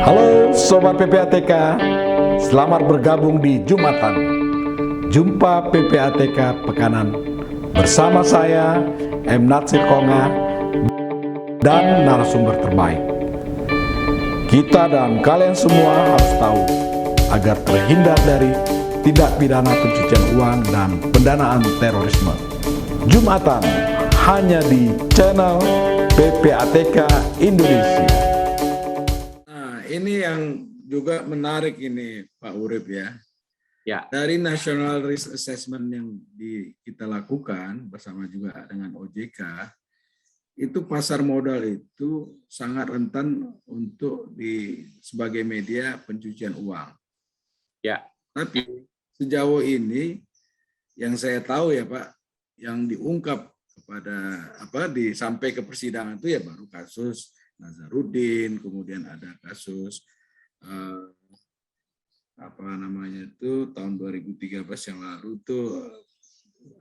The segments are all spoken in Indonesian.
Halo Sobat PPATK, selamat bergabung di Jumatan. Jumpa PPATK Pekanan bersama saya M. Natsir Konga dan narasumber terbaik. Kita dan kalian semua harus tahu agar terhindar dari tindak pidana pencucian uang dan pendanaan terorisme. Jumatan hanya di channel PPATK Indonesia. Ini yang juga menarik ini Pak Urip ya. Ya. Dari National Risk Assessment yang kita lakukan bersama juga dengan OJK, itu pasar modal itu sangat rentan untuk sebagai media pencucian uang. Ya. Tapi sejauh ini yang saya tahu ya Pak, yang diungkap sampai ke persidangan itu ya baru kasus Nazarudin, kemudian ada kasus tahun 2013 yang lalu itu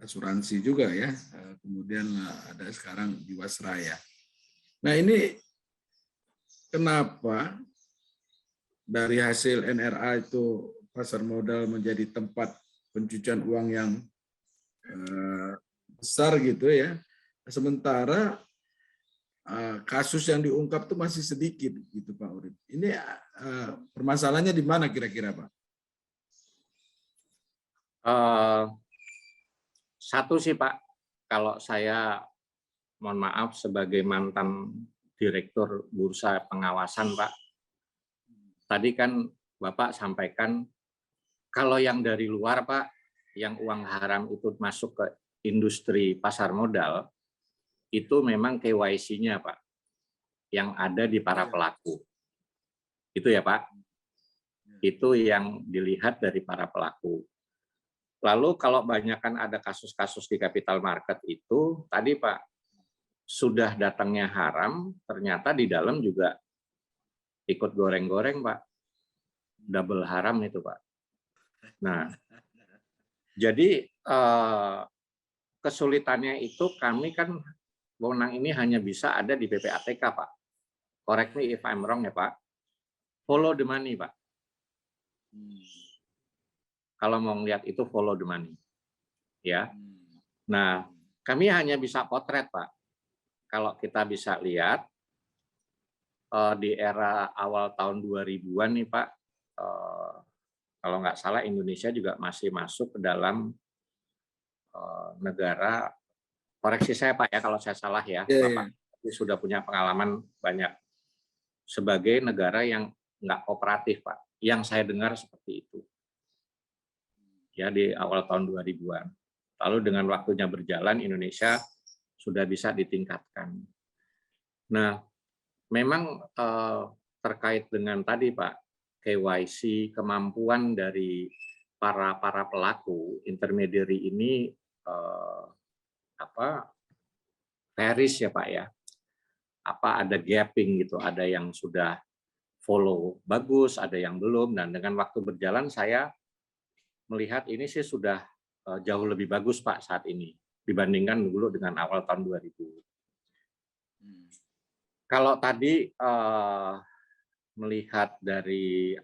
asuransi juga ya, kemudian ada sekarang Jiwasraya. Nah ini kenapa dari hasil NRA itu pasar modal menjadi tempat pencucian uang yang besar gitu ya, sementara kasus yang diungkap itu masih sedikit gitu Pak Urip. Ini permasalahannya di mana kira-kira Pak? Satu sih Pak, kalau saya mohon maaf sebagai mantan direktur bursa pengawasan Pak, tadi kan Bapak sampaikan kalau yang dari luar Pak, yang uang haram itu masuk ke industri pasar modal, itu memang KYC-nya Pak, yang ada di para pelaku. Itu ya Pak, itu yang dilihat dari para pelaku. Lalu kalau banyakkan ada kasus-kasus di capital market itu, tadi Pak, sudah datangnya haram, ternyata di dalam juga ikut goreng-goreng Pak, double haram itu Pak. Nah, jadi kesulitannya itu kami kan wewenang ini hanya bisa ada di PPATK, Pak. Correct me if I'm wrong ya, Pak. Follow the money, Pak. Kalau mau ngelihat itu follow the money. Ya. Nah, kami hanya bisa potret, Pak. Kalau kita bisa lihat di era awal tahun 2000-an nih, Pak, kalau nggak salah Indonesia juga masih masuk ke dalam negara, koreksi saya Pak ya kalau saya salah ya, Bapak sudah punya pengalaman banyak sebagai negara yang nggak kooperatif Pak, yang saya dengar seperti itu ya di awal tahun 2000-an. Lalu dengan waktunya berjalan Indonesia sudah bisa ditingkatkan. Nah, memang terkait dengan tadi Pak, KYC, kemampuan dari para pelaku intermediary ini Paris ya Pak ya, ada gapping gitu, ada yang sudah follow bagus, ada yang belum, dan dengan waktu berjalan saya melihat ini sih sudah jauh lebih bagus Pak saat ini dibandingkan dulu dengan awal tahun 2000. Kalau tadi melihat dari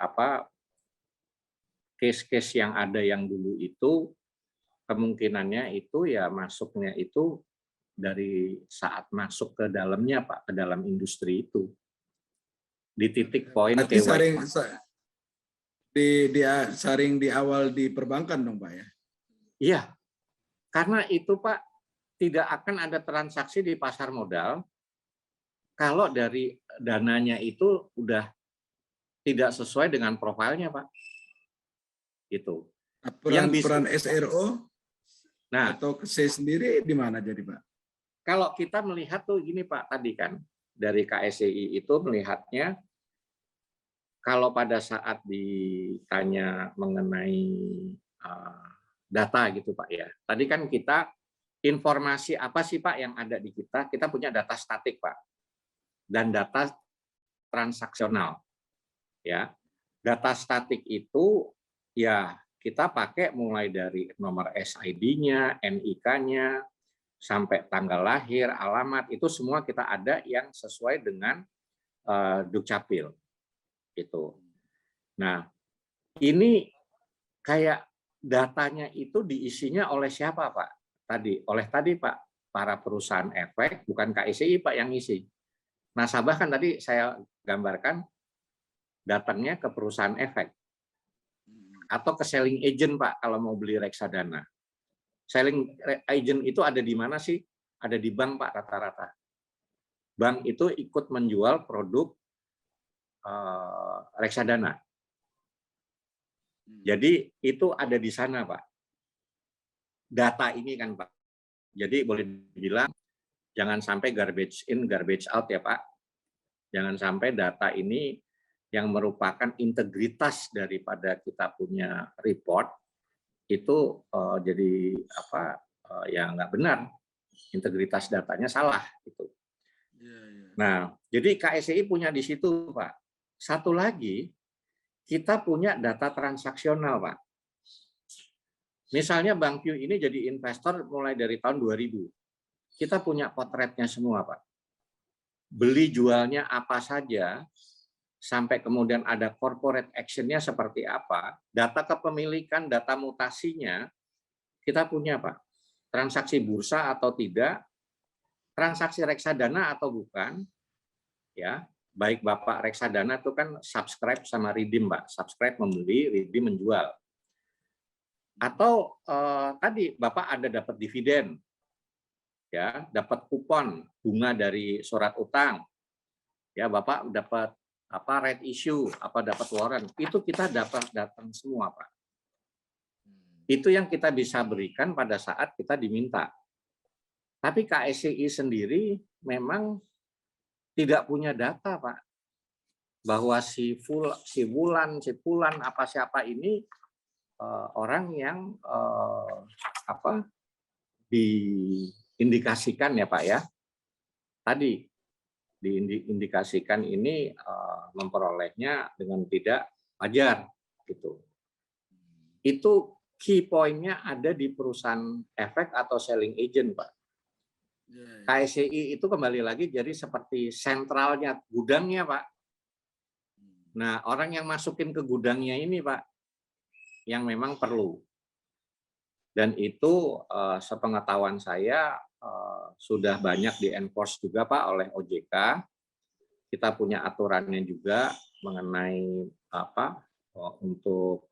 case-case yang ada yang dulu itu, kemungkinannya itu ya masuknya itu dari saat masuk ke dalamnya Pak, ke dalam industri itu. Di titik poin saring di awal di perbankan dong Pak ya? Iya, karena itu Pak tidak akan ada transaksi di pasar modal kalau dari dananya itu udah tidak sesuai dengan profilnya Pak. Gitu. Peran SRO atau saya sendiri di mana jadi Pak? Kalau kita melihat tuh gini Pak, tadi kan dari KSEI itu melihatnya kalau pada saat ditanya mengenai data gitu Pak ya. Tadi kan kita informasi apa sih Pak yang ada di kita? Kita punya data statik Pak dan data transaksional. Ya. Data statik itu ya kita pakai mulai dari nomor SID-nya, NIK-nya, sampai tanggal lahir, alamat, itu semua kita ada yang sesuai dengan Dukcapil. gitu. Nah, ini kayak datanya itu diisinya oleh siapa, Pak? Oleh Pak, para perusahaan efek, bukan KSCI Pak yang isi. Nasabah kan tadi saya gambarkan datangnya ke perusahaan efek atau ke selling agent Pak kalau mau beli reksadana. Selling agent itu ada di mana sih? Ada di bank Pak rata-rata. Bank itu ikut menjual produk reksadana. Jadi itu ada di sana Pak. Data ini kan Pak. Jadi boleh dibilang jangan sampai garbage in, garbage out ya Pak. Jangan sampai data ini yang merupakan integritas daripada kita punya report itu jadi apa ya nggak benar, integritas datanya salah gitu. Nah, jadi KSCI punya di situ Pak. Satu lagi kita punya data transaksional Pak. Misalnya Bank Q ini jadi investor mulai dari tahun 2000. Kita punya potretnya semua Pak. Beli jualnya apa saja, sampai kemudian ada corporate action-nya seperti apa, data kepemilikan, data mutasinya, kita punya Pak. Transaksi bursa atau tidak, transaksi reksadana atau bukan, ya baik Bapak reksadana itu kan subscribe sama redeem Pak. Subscribe membeli, redeem menjual. Atau tadi Bapak ada dapat dividen, ya dapat kupon bunga dari surat utang, ya Bapak dapat apa red issue, apa dapat warrant, itu kita dapat datang semua Pak. Itu yang kita bisa berikan pada saat kita diminta. Tapi KSCI sendiri memang tidak punya data Pak, bahwa si Fulan, apa siapa ini orang yang apa diindikasikan ya Pak ya. Tadi diindikasikan ini memperolehnya dengan tidak wajar gitu. Itu key point-nya ada di perusahaan efek atau selling agent Pak. KSCI itu kembali lagi jadi seperti sentralnya, gudangnya Pak. Nah, orang yang masukin ke gudangnya ini Pak, yang memang perlu. Dan itu sepengetahuan saya sudah banyak di-enforce juga Pak oleh OJK. Kita punya aturannya juga mengenai apa untuk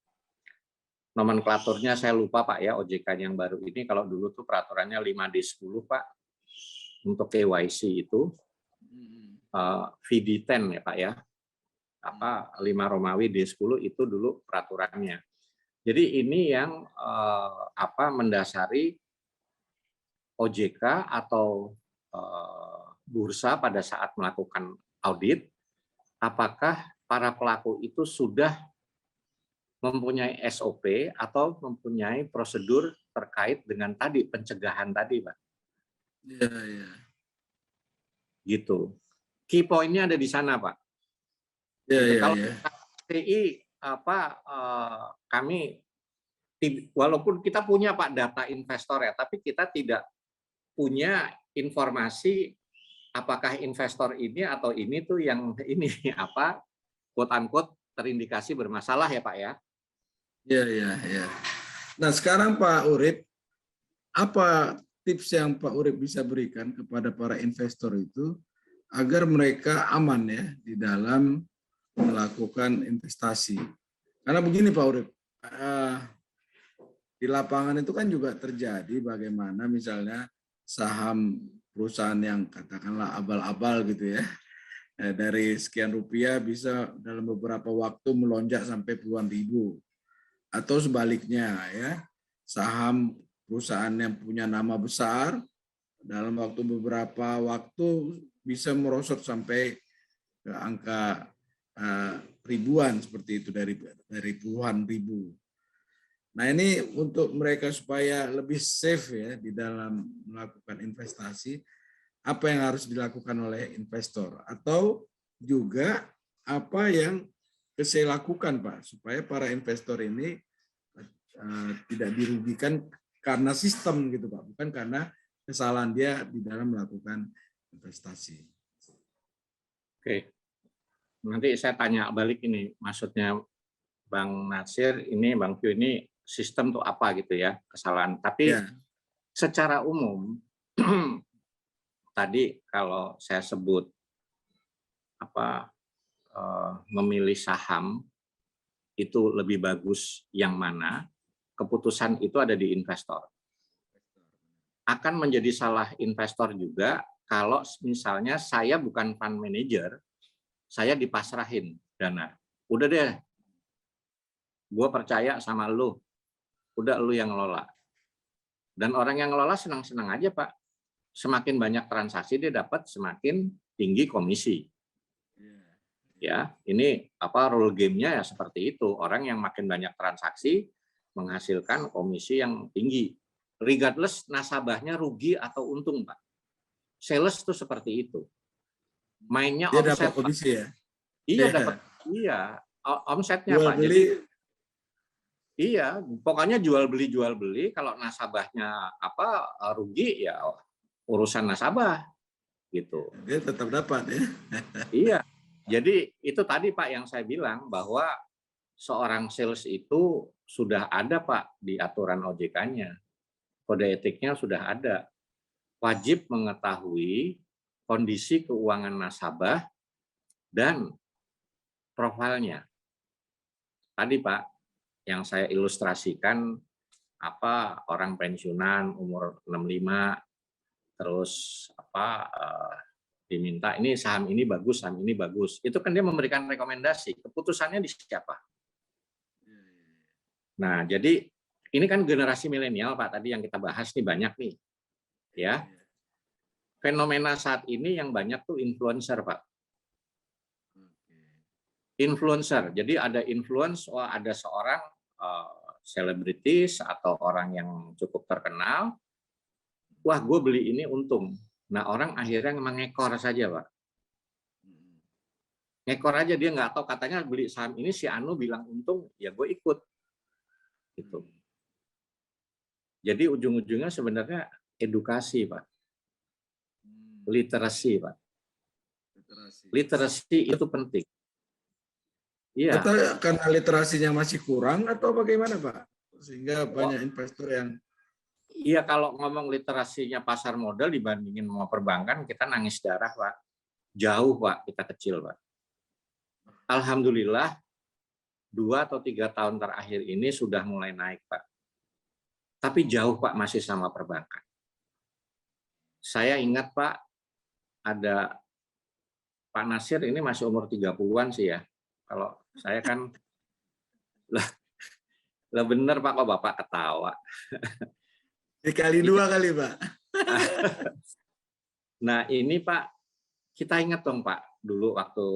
nomenklaturnya saya lupa Pak ya, OJK yang baru ini. Kalau dulu tuh peraturannya 5D10 Pak untuk KYC itu VD10 ya Pak ya. Apa 5 Romawi D10 itu dulu peraturannya. Jadi ini yang apa mendasari OJK atau bursa pada saat melakukan audit, apakah para pelaku itu sudah mempunyai SOP atau mempunyai prosedur terkait dengan tadi pencegahan tadi, Pak. Iya, iya. Gitu. Key point-nya ada di sana, Pak. Iya, gitu. iya, Kalau iya. KSCI kami walaupun kita punya Pak data investor ya, tapi kita tidak punya informasi apakah investor ini atau ini tuh yang ini apa quote unquote terindikasi bermasalah ya Pak ya. Iya, iya, iya. Nah, sekarang Pak Urip, apa tips yang Pak Urip bisa berikan kepada para investor itu agar mereka aman ya di dalam melakukan investasi? Karena begini Pak Urip, di lapangan itu kan juga terjadi bagaimana misalnya saham perusahaan yang katakanlah abal-abal gitu ya, dari sekian rupiah bisa dalam beberapa waktu melonjak sampai puluhan ribu. Atau sebaliknya ya, saham perusahaan yang punya nama besar dalam waktu beberapa waktu bisa merosot sampai ke angka ribuan seperti itu, dari puluhan ribu. Nah ini untuk mereka supaya lebih safe ya di dalam melakukan investasi, apa yang harus dilakukan oleh investor atau juga apa yang saya lakukan Pak supaya para investor ini tidak dirugikan karena sistem gitu Pak, bukan karena kesalahan dia di dalam melakukan investasi. Oke. nanti saya tanya balik ini, maksudnya Bang Nasir ini, Bang Pio ini sistem tuh apa gitu ya, kesalahan. Tapi Ya, secara umum tadi kalau saya sebut apa memilih saham itu lebih bagus yang mana, keputusan itu ada di investor. Akan menjadi salah investor juga kalau misalnya saya bukan fund manager, saya dipasrahin dana. Udah deh, gue percaya sama lu, udah lu yang ngelola. Dan orang yang ngelola senang-senang aja Pak. Semakin banyak transaksi dia dapat, semakin tinggi komisi. Ya, ini apa rule game-nya ya seperti itu. Orang yang makin banyak transaksi menghasilkan komisi yang tinggi. Regardless nasabahnya rugi atau untung, Pak. Sales itu seperti itu. Mainnya dia omset, dapat komisi ya. iya Ya. dapat, iya omsetnya Jual Pak. beli, Jadi iya, pokoknya jual beli. Kalau nasabahnya apa rugi ya urusan nasabah gitu. dia tetap dapat ya. Iya. Jadi itu tadi Pak yang saya bilang bahwa seorang sales itu sudah ada Pak di aturan OJK-nya. Kode etiknya sudah ada. Wajib mengetahui kondisi keuangan nasabah dan profilnya. Tadi Pak yang saya ilustrasikan apa orang pensiunan umur 65 terus apa diminta ini saham ini bagus, saham ini bagus. Itu kan dia memberikan rekomendasi. Keputusannya di siapa? Nah, jadi ini kan generasi milenial Pak tadi yang kita bahas nih banyak nih. Ya. Fenomena saat ini yang banyak tuh influencer, Pak. Influencer. Jadi ada influence, ada seorang selebritis atau orang yang cukup terkenal. Wah, gue beli ini untung. Nah, orang akhirnya mengekor saja, Pak. Ngekor aja, dia nggak tahu, katanya beli saham ini si Anu bilang untung, ya gue ikut. Gitu. Jadi ujung-ujungnya sebenarnya edukasi, Pak. Literasi, Pak. Literasi itu penting. Iya. Atau karena literasinya masih kurang atau bagaimana Pak? Sehingga banyak investor yang Iya, kalau ngomong literasinya pasar modal dibandingin sama perbankan, kita nangis darah, Pak. Jauh, Pak, kita kecil, Pak. Alhamdulillah, 2 atau 3 tahun terakhir ini sudah mulai naik, Pak. Tapi jauh, Pak, masih sama perbankan. Saya ingat, Pak, ada Pak Nasir ini masih umur 30-an sih ya. Kalau saya kan, lah bener, Pak, kok Bapak ketawa. dikali 2 kali Pak. Nah ini Pak, kita ingat dong Pak, dulu waktu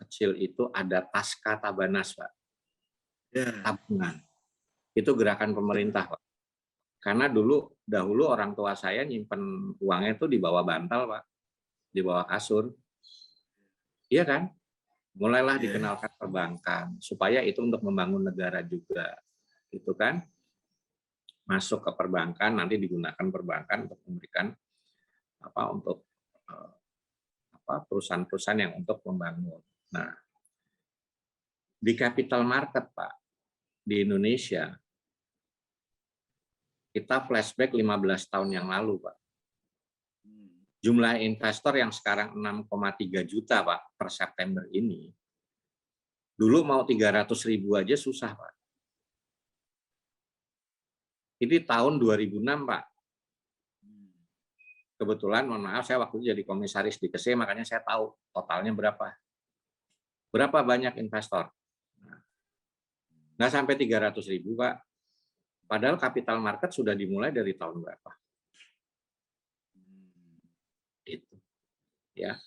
kecil itu ada Taska Tabanas Pak, tabungan. Itu gerakan pemerintah Pak. Karena dahulu orang tua saya nyimpen uangnya itu di bawah bantal Pak, di bawah kasur. Iya kan? Mulailah dikenalkan perbankan, supaya itu untuk membangun negara juga. Gitu kan? Masuk ke perbankan, nanti digunakan perbankan untuk memberikan untuk perusahaan-perusahaan yang untuk membangun. Nah, di capital market Pak di Indonesia kita flashback 15 tahun yang lalu Pak. Jumlah investor yang sekarang 6,3 juta Pak per September ini, dulu mau 300.000 aja susah Pak. Ini tahun 2006 Pak. Kebetulan, mohon maaf, saya waktu itu jadi komisaris di KSE, makanya saya tahu totalnya berapa. Berapa banyak investor. Nggak sampai 300.000 Pak. Padahal capital market sudah dimulai dari tahun berapa. Itu. Ya.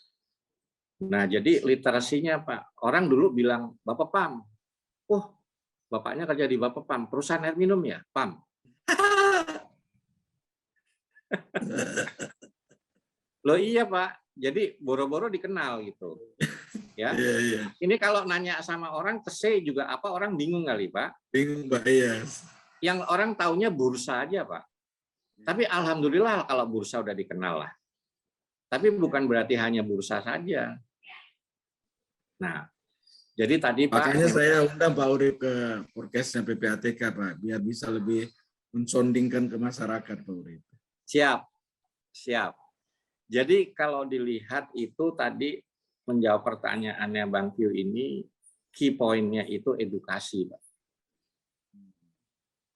Nah, jadi literasinya Pak. Orang dulu bilang, Bapak PAM. Bapaknya kerja di Bapak PAM. Perusahaan air minum ya? PAM. Loh iya Pak, jadi boro-boro dikenal gitu. Ya. Ini kalau nanya sama orang KSE juga apa, orang bingung kali Pak. Bingung Pak, iya. Yang orang taunya bursa aja Pak. Tapi alhamdulillah kalau bursa udah dikenal lah. Tapi bukan berarti hanya bursa saja. Nah, jadi tadi Pak, Makanya saya undang Pak Urip ke Porkesnya PPATK Pak, biar bisa lebih mensondingkan ke masyarakat Pak Urip. siap. Jadi kalau dilihat itu tadi menjawab pertanyaannya Bang Tio ini, key point-nya itu edukasi, Pak.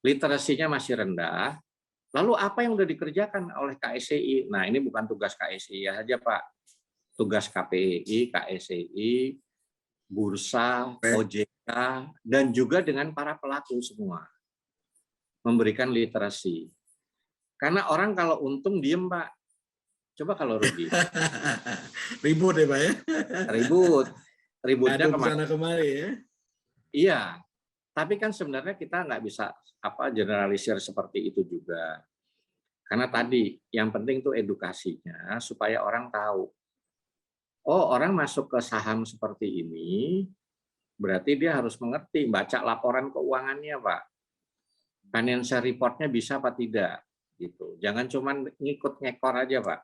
Literasinya masih rendah. Lalu apa yang sudah dikerjakan oleh KSCI? Nah, ini bukan tugas KSCI saja, Pak. Tugas KPI, KSCI, Bursa, OJK, dan juga dengan para pelaku semua. Memberikan literasi. Karena orang kalau untung diem, Pak. Coba kalau rugi. Ribut ya Pak ya? Ributnya kesana kemari ya? Iya, tapi kan sebenarnya kita nggak bisa generalisir seperti itu juga. Karena tadi yang penting itu edukasinya supaya orang tahu. Oh, orang masuk ke saham seperti ini, berarti dia harus mengerti, baca laporan keuangannya, Pak. Financial report-nya bisa apa tidak, gitu. Jangan cuma ngikut ngekor aja, Pak.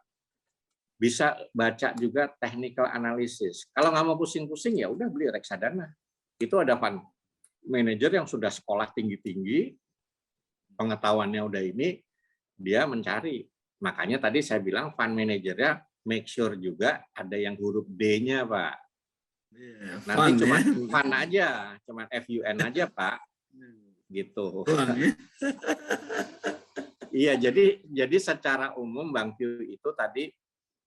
Bisa baca juga technical analysis. Kalau nggak mau pusing-pusing, ya udah beli reksadana. Itu ada fund manager yang sudah sekolah tinggi-tinggi, pengetahuannya udah ini, dia mencari. Makanya tadi saya bilang fund manajernya make sure juga ada yang huruf D-nya, Pak. Nanti cuma fund aja, cuma FUN aja, Pak. Gitu. Iya, jadi secara umum Bang Tio itu tadi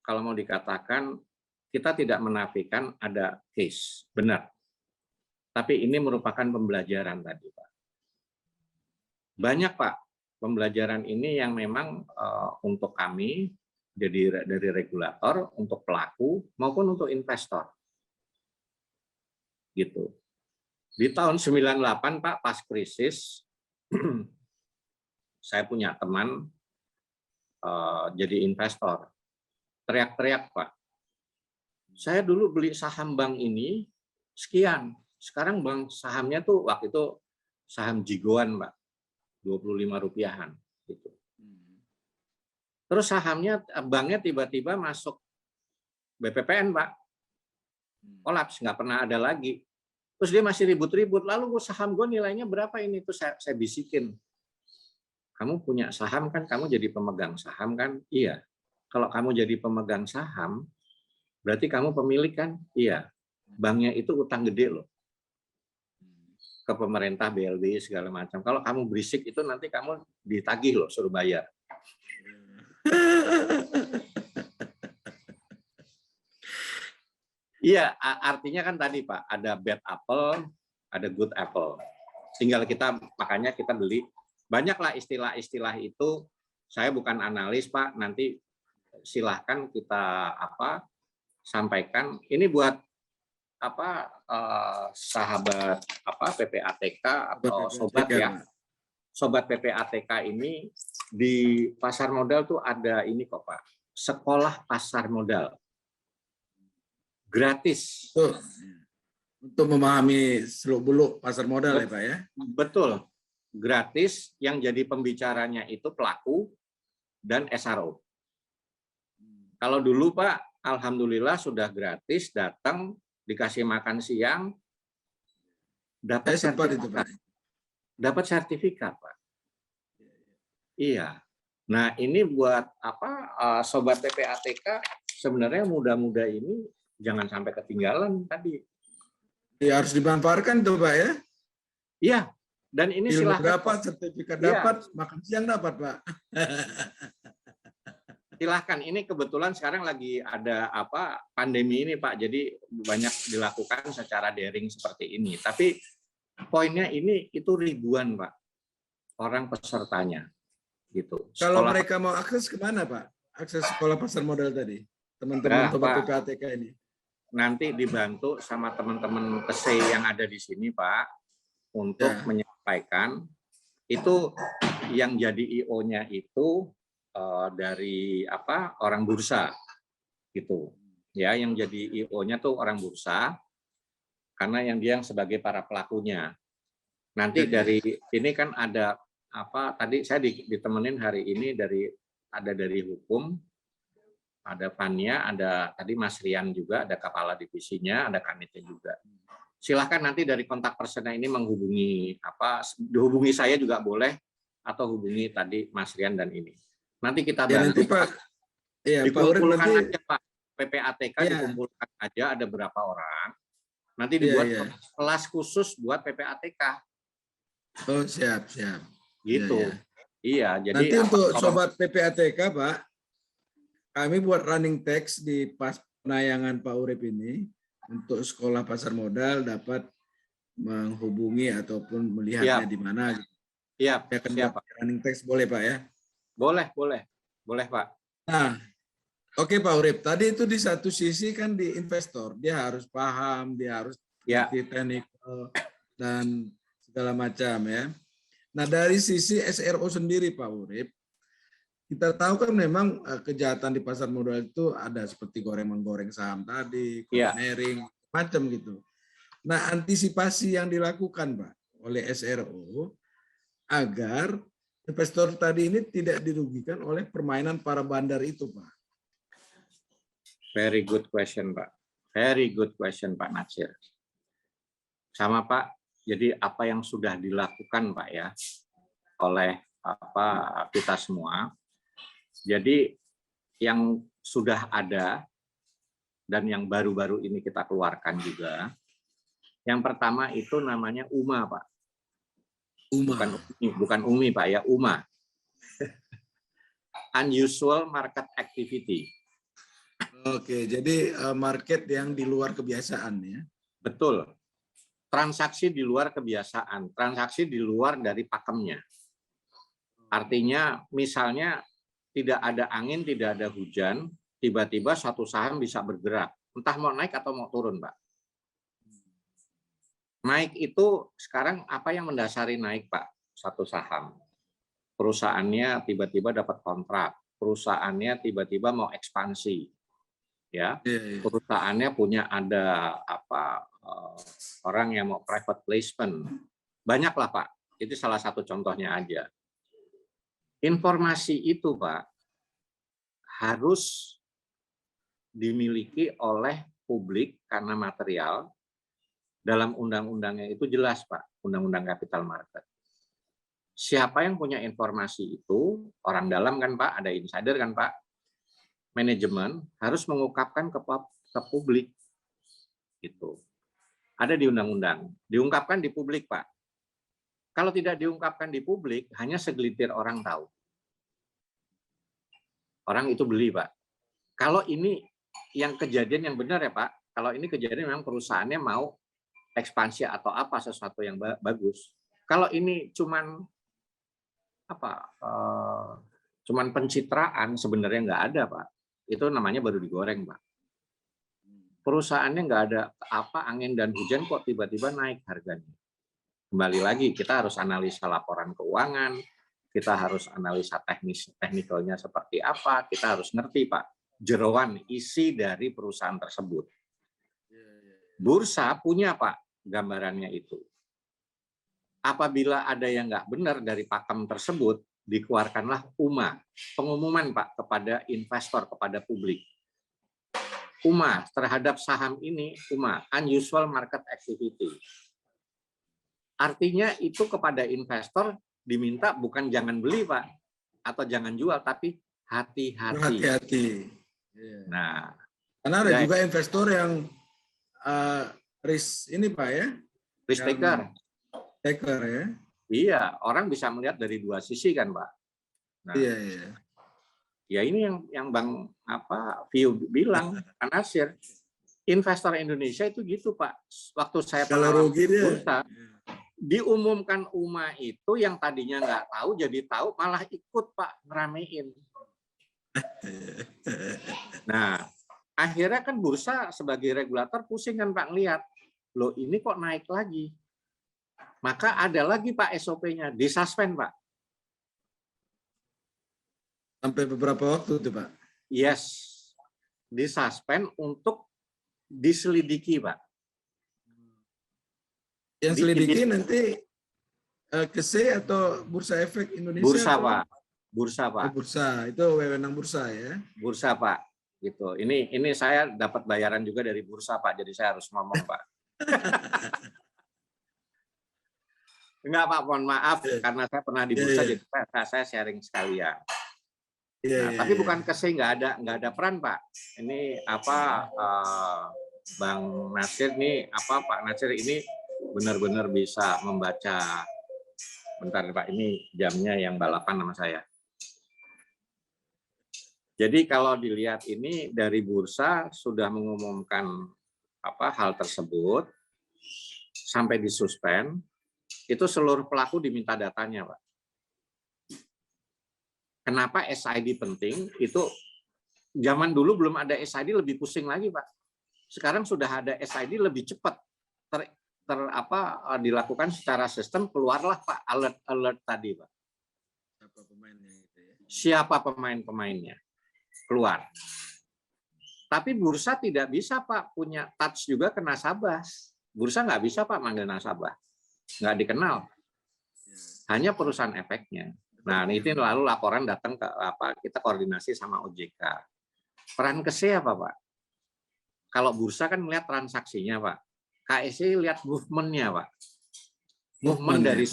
kalau mau dikatakan kita tidak menafikan ada case, benar. Tapi ini merupakan pembelajaran tadi, Pak. Banyak, Pak, pembelajaran ini yang memang untuk kami jadi dari regulator, untuk pelaku maupun untuk investor. Gitu. Di tahun 98, Pak, pas krisis, saya punya teman jadi investor. Teriak-teriak, Pak. Saya dulu beli saham bank ini sekian. Sekarang bank sahamnya tuh waktu itu saham Jigoan, Pak. 25 rupiahan. Gitu. Terus sahamnya, banknya tiba-tiba masuk BPPN, Pak. Kolaps, nggak pernah ada lagi. Terus dia masih ribut-ribut. Lalu saham gue nilainya berapa ini? Terus saya bisikin. Kamu punya saham kan, kamu jadi pemegang saham kan? Iya. Kalau kamu jadi pemegang saham, berarti kamu pemilik kan? Iya. Banknya itu utang gede loh. Ke pemerintah, BLB, segala macam. Kalau kamu berisik itu nanti kamu ditagih loh, suruh bayar. Iya, artinya kan tadi Pak, ada bad apple, ada good apple. Tinggal kita, makanya kita beli. Banyaklah istilah-istilah itu, saya bukan analis Pak, nanti silahkan kita sampaikan. Ini buat sahabat PPATK atau sobat ya. Sobat PPATK ini di pasar modal tuh ada ini kok Pak, sekolah pasar modal. Gratis. Untuk memahami seluk-beluk pasar modal ya Pak ya? Betul. Gratis, yang jadi pembicaranya itu pelaku dan SRO. Kalau dulu Pak, alhamdulillah sudah gratis, datang, dikasih makan siang, dapat sertifikat. Dapat sertifikat, Pak. Iya. Nah, ini buat sobat PPATK, sebenarnya muda-muda ini jangan sampai ketinggalan tadi. Ya, harus dimanfaatkan tuh Pak ya? Iya. Dan ini silahkan dapat, sertifikat dapat, makan siang dapat Pak. Silahkan, ini kebetulan sekarang lagi ada pandemi ini Pak, jadi banyak dilakukan secara daring seperti ini. Tapi poinnya ini itu ribuan Pak orang pesertanya, gitu. Kalau mereka mau akses kemana Pak? Akses sekolah pasar modal tadi, teman-teman sobat PPATK ini. Nanti dibantu sama teman-teman KSE yang ada di sini Pak untuk menyampaikan itu yang jadi IO-nya itu dari orang bursa gitu ya, yang jadi IO-nya tuh orang bursa karena dia yang sebagai para pelakunya. Nanti dari ini kan ada tadi saya ditemenin hari ini dari hukum, ada Fania, ada tadi Mas Rian juga, ada kepala divisinya, ada Kanitnya juga. Silahkan nanti dari kontak personnya ini menghubungi dihubungi saya juga boleh, atau hubungi tadi Mas Rian dan ini. Nanti kita Ya bantu. nanti Pak, ya Pak Urip Dikumpulkan nanti aja Pak, PPATK ya. dikumpulkan aja, ada berapa orang. Nanti Ya, dibuat ya. kelas khusus buat PPATK. Oh siap. Gitu. Ya, ya. Iya, jadi Nanti untuk sobat PPATK Pak, kami buat running text di pas penayangan Pak Urip ini untuk sekolah pasar modal dapat menghubungi ataupun melihatnya di mana. Siap, Ya kan siap, buat running text boleh Pak ya? Boleh Pak. Nah, oke Pak Urip, tadi itu di satu sisi kan di investor, dia harus paham, dia harus ngerti teknikal dan segala macam ya. Nah dari sisi SRO sendiri Pak Urip, kita tahu kan memang kejahatan di pasar modal itu ada seperti menggoreng saham tadi, cornering, macam gitu. Nah antisipasi yang dilakukan Pak oleh SRO agar investor tadi ini tidak dirugikan oleh permainan para bandar itu Pak. Very good question Pak. Very good question Pak Natsir. Sama Pak, jadi apa yang sudah dilakukan Pak ya oleh kita semua. Jadi yang sudah ada dan yang baru-baru ini kita keluarkan juga. Yang pertama itu namanya UMA Pak. Bukan UMI Pak ya, UMA. Unusual Market Activity. Oke, jadi market yang di luar kebiasaan ya. Betul. Transaksi di luar kebiasaan, transaksi di luar dari pakemnya. Artinya misalnya tidak ada angin, tidak ada hujan, tiba-tiba satu saham bisa bergerak. Entah mau naik atau mau turun, Pak. Naik itu sekarang apa yang mendasari naik, Pak? Satu saham. Perusahaannya tiba-tiba dapat kontrak, perusahaannya tiba-tiba mau ekspansi. Ya, perusahaannya punya ada orang yang mau private placement. Banyaklah, Pak. Itu salah satu contohnya aja. Informasi itu, Pak, harus dimiliki oleh publik karena material. Dalam undang-undangnya itu jelas, Pak, Undang-Undang Capital Market. Siapa yang punya informasi itu, orang dalam kan, Pak, ada insider kan, Pak. Manajemen harus mengungkapkan ke publik. Gitu. Ada di undang-undang, diungkapkan di publik, Pak. Kalau tidak diungkapkan di publik, hanya segelintir orang tahu. Orang itu beli, Pak. Kalau ini yang kejadian yang benar ya, Pak, kalau ini kejadian memang perusahaannya mau ekspansi atau apa sesuatu yang bagus. Kalau ini cuman cuman pencitraan, sebenarnya nggak ada, Pak. Itu namanya baru digoreng, Pak. Perusahaannya nggak ada angin dan hujan kok tiba-tiba naik harganya. Kembali lagi, kita harus analisa laporan keuangan, kita harus analisa teknikalnya seperti apa, kita harus ngerti, Pak, jeroan isi dari perusahaan tersebut. Bursa punya, Pak, gambarannya itu. Apabila ada yang nggak benar dari pakem tersebut, dikeluarkanlah UMA, pengumuman, Pak, kepada investor, kepada publik. UMA terhadap saham ini, UMA, Unusual Market Activity. Artinya itu kepada investor diminta bukan jangan beli, Pak, atau jangan jual, tapi hati-hati. Hati-hati. Nah, karena ada juga investor yang risk ini, Pak ya. Risk taker. Taker ya. Iya, orang bisa melihat dari dua sisi kan, Pak. Nah, iya. Ya ini yang Bang Vio bilang, Pak Nasir, investor Indonesia itu gitu, Pak. Waktu saya pengalaman bursa, diumumkan UMA itu yang tadinya nggak tahu jadi tahu, malah ikut, Pak, ngeramein. Nah, akhirnya kan bursa sebagai regulator pusing kan, Pak, ngelihat, loh ini kok naik lagi. Maka ada lagi, Pak, SOP-nya, disuspend, Pak. Sampai beberapa waktu itu, Pak? Yes, disuspend untuk diselidiki, Pak. Yang selidiki nanti KSE atau Bursa Efek Indonesia? Bursa, Pak. Bursa, Pak. Bursa, itu wewenang bursa ya? Bursa, Pak. gitu. Ini saya dapat bayaran juga dari bursa Pak, jadi saya harus ngomong Pak. Enggak Pak, mohon maaf karena saya pernah di bursa, jadi saya sharing sekalian. Nah, tapi bukan KSE nggak ada peran Pak. Ini apa Bang Nasir nih, Pak Nasir ini benar-benar bisa membaca. Bentar Pak, ini jamnya yang balapan sama saya. Jadi kalau dilihat ini dari bursa sudah mengumumkan hal tersebut sampai disuspend, itu seluruh pelaku diminta datanya, Pak. Kenapa SID penting? Itu zaman dulu belum ada SID lebih pusing lagi, Pak. Sekarang sudah ada SID lebih cepat dilakukan secara sistem, keluarlah Pak alert tadi, Pak. Siapa pemainnya gitu ya? Siapa pemain-pemainnya keluar. Tapi bursa tidak bisa Pak punya touch juga ke nasabah. Bursa nggak bisa Pak manggil nasabah, nggak dikenal. Hanya perusahaan efeknya. Nah itu lalu laporan datang ke kita koordinasi sama OJK. Peran KSE apa Pak? Kalau bursa kan melihat transaksinya Pak. KSE lihat movement-nya Pak. Movement dari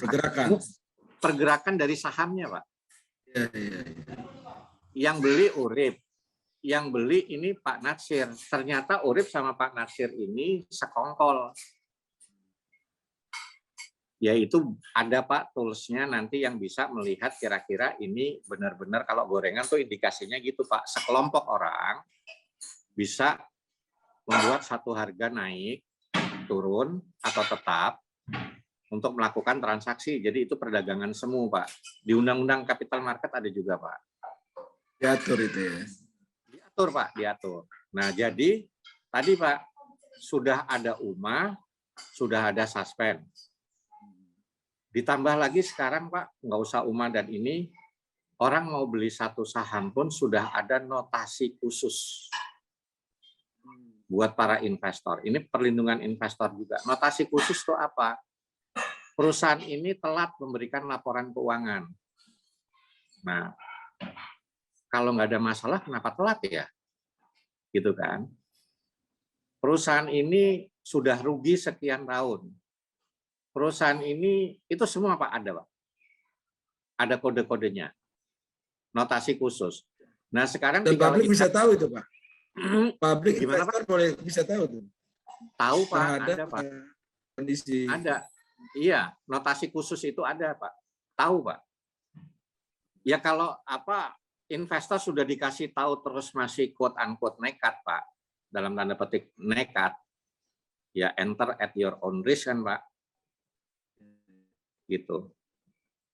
pergerakan dari sahamnya Pak. Yang beli Urip, yang beli ini Pak Natsir. Ternyata Urip sama Pak Natsir ini sekongkol. Yaitu ada Pak tools-nya nanti yang bisa melihat kira-kira ini benar-benar kalau gorengan tuh indikasinya gitu Pak. Sekelompok orang bisa membuat satu harga naik, turun, atau tetap untuk melakukan transaksi. Jadi itu perdagangan semu Pak. Di Undang-Undang Capital Market ada juga Pak. Diatur itu ya? Diatur Pak, diatur. Nah jadi tadi Pak, sudah ada UMA, sudah ada suspend. Ditambah lagi sekarang Pak, nggak usah UMA dan ini, orang mau beli satu saham pun sudah ada notasi khusus buat para investor. Ini perlindungan investor juga. Notasi khusus itu apa? Perusahaan ini telat memberikan laporan keuangan. Nah, kalau nggak ada masalah, kenapa telat ya? Gitu kan? Perusahaan ini sudah rugi sekian tahun. Perusahaan ini, itu semua Pak ada Pak. Ada kode-kodenya. Notasi khusus. Nah sekarang dan publik bisa tahu itu Pak. Publik investor boleh bisa tahu tuh. Tahu Pak, ada Pak. Kondisi. Ada. Iya, notasi khusus itu ada Pak. Tahu Pak. Ya kalau investor sudah dikasih tahu terus masih quote unquote nekat Pak. Dalam tanda petik nekat. Ya enter at your own risk kan Pak. Gitu.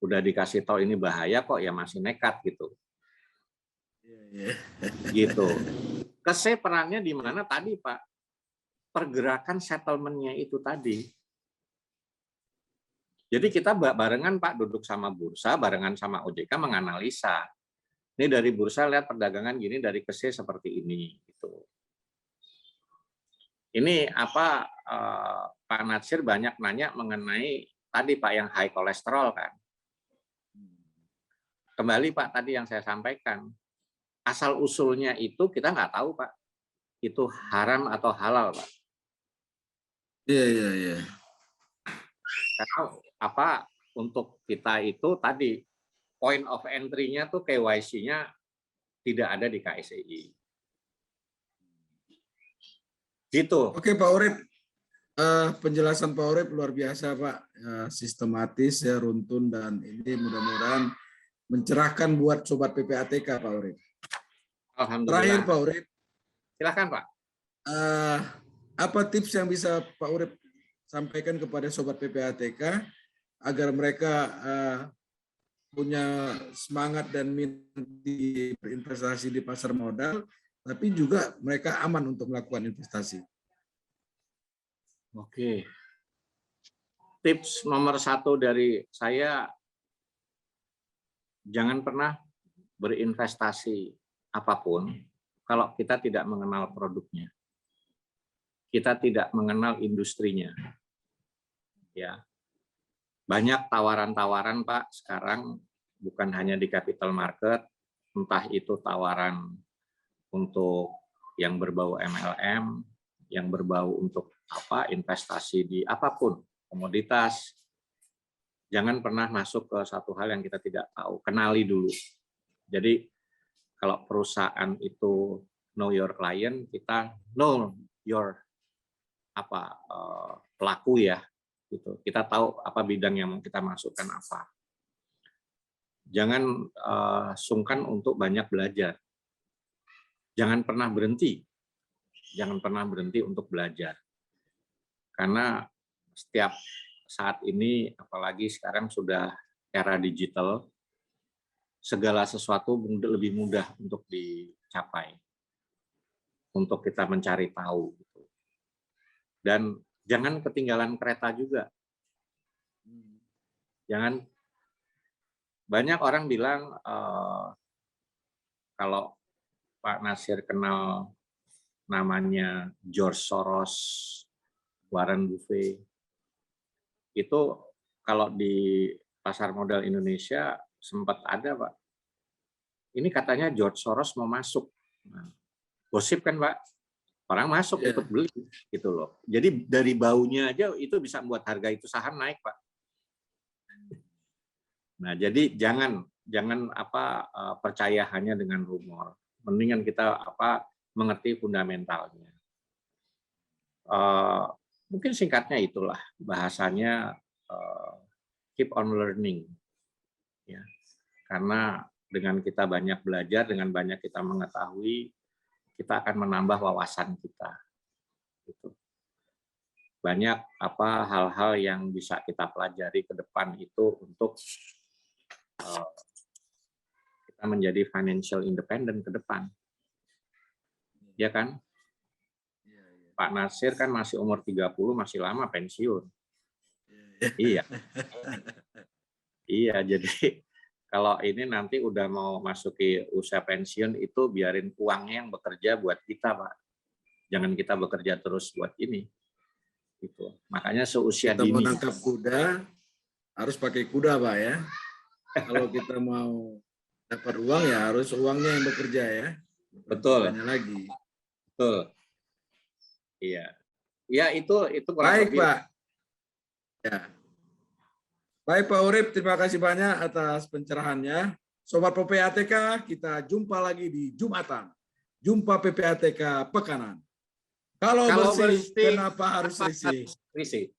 Udah dikasih tahu ini bahaya kok ya masih nekat gitu. Gitu. KSE perannya di mana tadi Pak? Pergerakan settlement-nya itu tadi. Jadi kita barengan Pak duduk sama bursa, barengan sama OJK menganalisa. Ini dari bursa lihat perdagangan gini, dari KSE seperti ini gitu. Ini Pak Natsir banyak nanya mengenai tadi Pak yang high kolesterol kan. Kembali Pak tadi yang saya sampaikan. Asal usulnya itu kita nggak tahu Pak. Itu haram atau halal Pak. Iya. Karena untuk kita itu tadi point of entry-nya tuh KYC-nya tidak ada di KSEI. Gitu. Oke Pak Urip. Penjelasan Pak Urip luar biasa Pak, sistematis ya, runtun, dan ini mudah-mudahan mencerahkan buat sobat PPATK Pak Urip. Alhamdulillah. Terakhir Pak Urip, silakan Pak. Apa tips yang bisa Pak Urip sampaikan kepada sobat PPATK agar mereka punya semangat dan minat berinvestasi di pasar modal, tapi juga mereka aman untuk melakukan investasi? Oke. Tips nomor 1 dari saya, jangan pernah berinvestasi apapun kalau kita tidak mengenal produknya. Kita tidak mengenal industrinya. Ya. Banyak tawaran-tawaran Pak sekarang, bukan hanya di capital market, entah itu tawaran untuk yang berbau MLM, yang berbau untuk apa investasi di apapun, komoditas. Jangan pernah masuk ke satu hal yang kita tidak tahu, kenali dulu. Jadi kalau perusahaan itu know your client, kita know your pelaku ya, gitu. Kita tahu apa bidang yang mau kita masukkan apa. Jangan sungkan untuk banyak belajar. Jangan pernah berhenti. Jangan pernah berhenti untuk belajar. Karena setiap saat ini, apalagi sekarang sudah era digital, segala sesuatu lebih mudah untuk dicapai. Untuk kita mencari tahu. Dan jangan ketinggalan kereta juga. Jangan, banyak orang bilang kalau Pak Nasir kenal namanya George Soros, Warren Buffett, itu kalau di pasar modal Indonesia sempat ada, Pak. Ini katanya George Soros mau masuk. Nah, gosip kan, Pak? Orang masuk ikut beli, gitu loh. Jadi dari baunya aja itu bisa membuat harga itu saham naik, Pak. Nah, jadi jangan percaya hanya dengan rumor. Mendingan kita mengerti fundamentalnya. Mungkin singkatnya itulah bahasanya, keep on learning, ya. Karena dengan kita banyak belajar, dengan banyak kita mengetahui, kita akan menambah wawasan kita. Gitu. Banyak hal-hal yang bisa kita pelajari ke depan itu untuk kita menjadi financial independent ke depan. Ya kan? Pak Nasir kan masih umur 30, masih lama pensiun. Iya. Iya, jadi kalau ini nanti udah mau masuki usia pensiun itu biarin uangnya yang bekerja buat kita, Pak. Jangan kita bekerja terus buat ini. Gitu. Makanya seusia kita dini. Mau nangkap kuda, harus pakai kuda, Pak ya. Kalau kita mau dapat uang ya harus uangnya yang bekerja ya. Betul. Lagi. Betul. Iya. Ya itu baik, lebih. Pak. Ya. Baik Pak Urip, terima kasih banyak atas pencerahannya. Sobat PPATK, kita jumpa lagi di Jumatan. Jumpa PPATK Pekanan. Kalau bersih, kenapa harus risih?